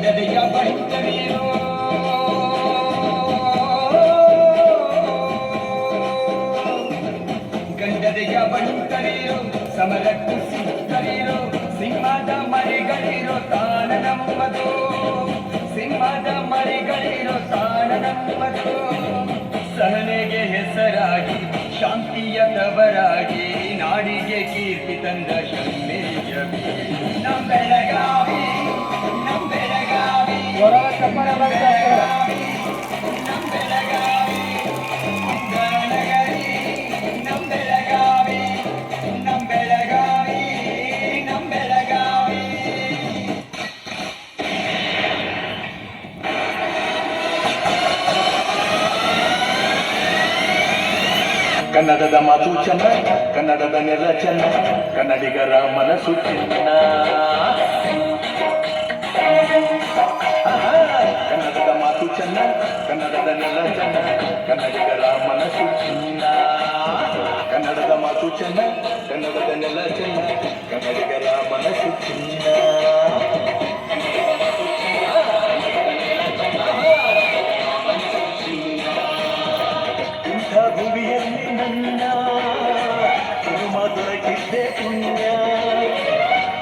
ಗಂಡದೆಯ ಬಳಿತರೇನೋ ಗಂಡದೆಯ ಬಳಿತರೇನೋ ಸಮರಕ್ಕೂ ಸಿಕ್ಕರೇನೋ ಸಿಂಹದ ಮರಿಗಳಿರೋ ತಾಣ ನಮ್ಮದು ಸಿಂಹದ ಮರಿಗಳಿರೋ ತಾಣ ನಮ್ಮದು ಸಹನೆಗೆ ಹೆಸರಾಗಿ ಶಾಂತಿಯ ತವರಾಗಿ ನಾಡಿಗೆ ಕೀರ್ತಿ ತಂದ ಶಮ್ಮೆಯ ನಮ್ಮ ಬೆಳಗಾವಿ ನಮ್ಮ ಬೆಳಗಾವಿ ನಮ್ಮ ಬೆಳಗಾವಿ ನಮ್ಮ ಬೆಳಗಾವಿ ನಗರಿ ನಮ್ಮ ಬೆಳಗಾವಿ ನಮ್ಮ ಬೆಳಗಾವಿ ನಮ್ಮ ಬೆಳಗಾವಿ ಕನ್ನಡದ ಮಾತು ಚೆನ್ನ ಕನ್ನಡದ ನೆಲ ಚೆನ್ನ ಕನ್ನಡಿಗರ ಮನಸ್ಸು ಚಿನ್ನ ಕನ್ನಡದ ಮಾತು ಚೆನ್ನ ಕನ್ನಡದ ನೆಲ ಚೆನ್ನ ಕನ್ನಡಿಗರ ಮನಸ್ಸು ಚಿನ್ನ ಕನ್ನಡದ ಮಾತು ಚೆನ್ನ ಕನ್ನಡದ ನೆಲ ಚೆನ್ನ ಕನ್ನಡಿಗರ ಮನಸ್ಸು ಚಿನ್ನ ಭೂಮಿಯಲ್ಲಿ ನನ್ನ ಕುರುಮ ದೊರಕಿದ್ದೆ ಪುಣ್ಯ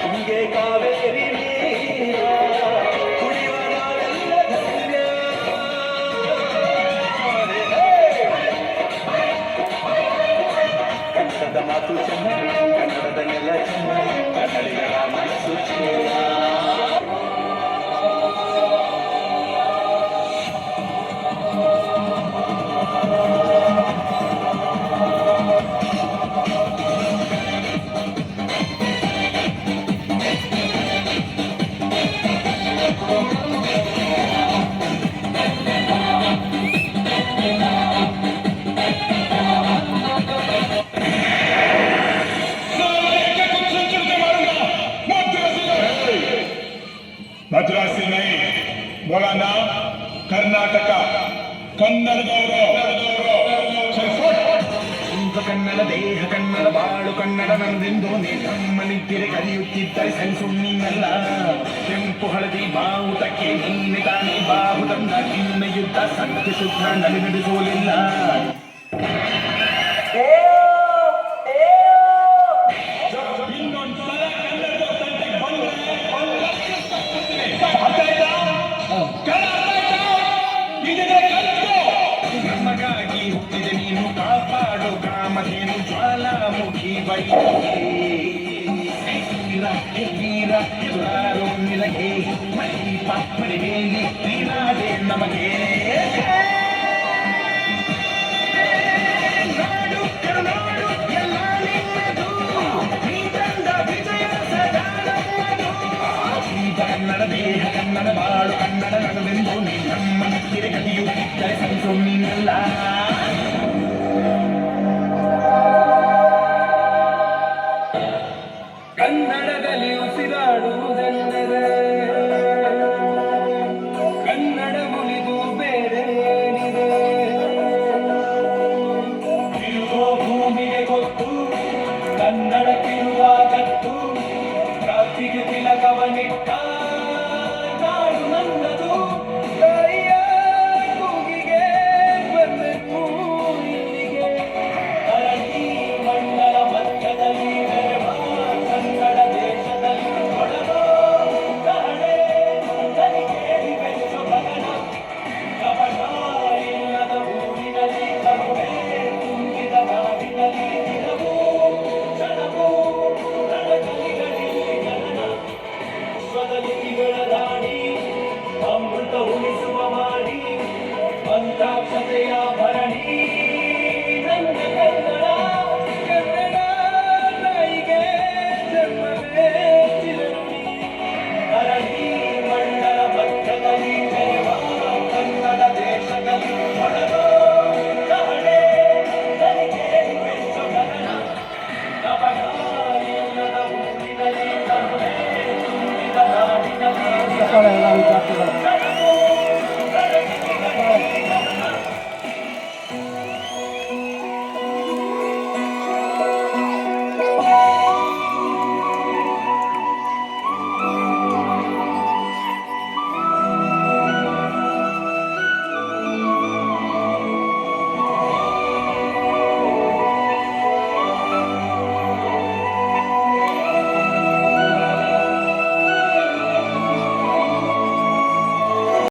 ತುಂಗೆ ಕಾವೇರಿ ನೀರ ಕುಡಿಯುವ ನಾವೆಲ್ಲ ಧನ್ಯ ಕನ್ನಡದ ಮಾತು ಚೆನ್ನ ಕನ್ನಡದ ನೆಲ ಚೆನ್ನ ಕನ್ನಡಿಗರ ಮನಸ್ಸು ಚೆನ್ನ मद्रासी नहीं बोलाना कर्नाटक कन्नडदವರು ಕನ್ನಡ ದೇಹ ಕನ್ನಡ ಬಾಳು ಕನ್ನಡ ನಂದೆಂದು ನಮ್ಮನಿದ್ದರೆ ಕಲಿಯುತ್ತಿದ್ದರೆ ಸರಿಸುಣ್ಣಲ್ಲ ಕೆಂಪು ಹಳದಿ ಬಾವುಟಕ್ಕೆ ನಿನ್ನೆ ತಾನೇ ಬಾಹುಟನ್ನ ನಿನ್ನ ಯುದ್ಧ ಸತ್ಯ ಶುದ್ಧ ನಡೆಸೋಲಿಲ್ಲ ನಮಗಾಗಿ ಹುಟ್ಟಿದೆ ನೀನು ಕಾಪಾಡು ಕಾಮಧೇನು ಜ್ವಾಲಾಮುಖಿ ವೀರ ಎದುರಾರು ನಿನಗೆ ಮಹೀಪ ಮಡಿಮೇಲಿ ನೀನಾದೆ ನಮಗೆ ನಾಡು ಕರುನಾಡು ಎಲ್ಲ ನಿನ್ನದು ನೀ ತಂದ ವಿಜಯ ಸದಾ ನಮ್ಮದು ಕನ್ನಡ ದೇಹ ಕನ್ನಡ ಬಾಳು ಕನ್ನಡ ನಗವೆಂದು ನೀ ನಮ್ಮ ನಿತ್ತಿರೆ ಕಲಿಯುತ್ತಿದ್ದರೆ ಸರಿಸೊಮ್ಮಿನಲ್ಲ ಕನ್ನಡದಲ್ಲಿ ಉಸಿರಾಡುವುದೆಂದರೆ ಕನ್ನಡ ಮುಗಿದು ಬೇರೇನಿದೆ ಇರುವ ಭೂಮಿಗೆ ಗೊತ್ತು ಕನ್ನಡಕ್ಕಿರುವ ಗತ್ತು ಕ್ರಾಂತಿಗೆ ತಿಲಕವನಿಟ್ಟ ನಾಡು ನನ್ನದು ತಾಯಿಯ ಕೂಗಿಗೆ ಬಂದೆವು ಇಲ್ಲಿಗೆ ಅರಳಿ ಮಂಡಲ ಮಧ್ಯದಲ್ಲಿ ಬೆರೆವ ಕನ್ನಡ ದೇಶದಲ್ಲಿ ಹೊಡೆದೋ ಕಹಳೆ ತನಿಖೇರಿ ಬೆಚ್ಚು ಗಗನ ಕಪಟ ಇಲ್ಲದ ಊರಿನಲ್ಲಿ ಕರುಣೆ ತುಂಬಿದ ನಾಡಿನಲ್ಲಿ ದಿನವೂ ಕ್ಷಣವೂ ರಣಕಲಿಗಳಲ್ಲಿ ಜನನ ಸ್ವದಲಿಪಿಗಳ ದಾಡಿ ಅಮೃತ ಉಳಿಸುವ ಮಾಡಿ ಮಂತ್ರಾಕ್ಷತೆಯ ಭರಣಿ ನನ್ನ ಕನ್ನಡ ಕನ್ನಡ ತಾಯಿಗೆ ಜನ್ಮವೇ ಚಿರಋಣಿ ಅರಳಿ ಮಂಡಲ ಮಧ್ಯದಲ್ಲಿ ಬೆರೆವ ಕನ್ನಡ ದೇಶದಲ್ಲಿ ಹೊಡೆದೋ ಕಹಳೆ ತನಿಖೇರಿ ಬೆಚ್ಚು ಗಗನ ಕಪಟ ಇಲ್ಲದ ಊರಿನಲ್ಲಿ ಕರುಣೆ ತುಂಬಿದ ನಾಡಿನಲ್ಲಿ